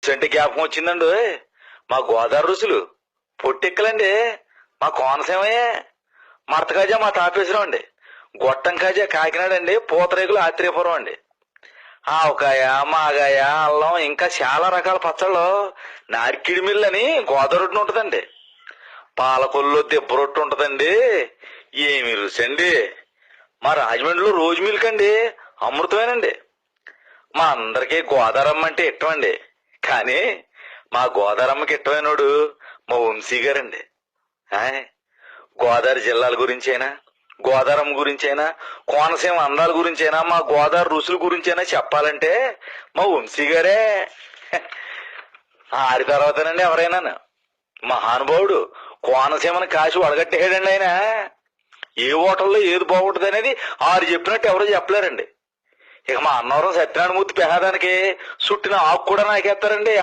రుచి అంటే జ్ఞాపకం వచ్చిందండి. మా గోదావరి రుచులు పొట్టెక్కలండి. మా కోనసీమయే. మడతకాజా మా తాపేశ్వరం అండి. గొట్టం కాజా కాకినాడ అండి. పూతరేకులు ఆత్రేయపురం అండి. ఆవకాయ, మాగాయ, అల్లం ఇంకా చాలా రకాల పచ్చళ్ళు. నారికిడి మిల్లు అని గోదావరి రొట్టె ఉంటదండి. పాలకొల్లు దెబ్బ రొట్టె ఉంటదండి. ఏమి రుచి అండి. మా రాజమండ్రిలో రోజు మిల్క్ అండి, అమృతమేనండి. మా అందరికీ గోదారమ్మ అంటే ఇష్టం అండి. కానీ మా గోదారమ్మకి ఇష్టమైనోడు మా వంశీ గారండి. ఆయ్, గోదావరి జిల్లాల గురించైనా, గోదారమ్మ గురించైనా, కోనసీమ అందాల గురించైనా, మా గోదావరి రుసుల గురించైనా చెప్పాలంటే మా వంశీ గారే. ఆడి తర్వాతనండి ఎవరైనా. మహానుభావుడు. కోనసీమని కాసి వడగట్టేయడండి ఆయన. ఏ హోటల్లో ఏది బాగుంటుంది అనేది ఆరు చెప్పినట్టు ఎవరో చెప్పలేరండి. ఇక మా అన్నవరం సత్యనారాయణమూర్తి పెహాదానికి చుట్టిన ఆకు కూడా నాకేస్తారండి.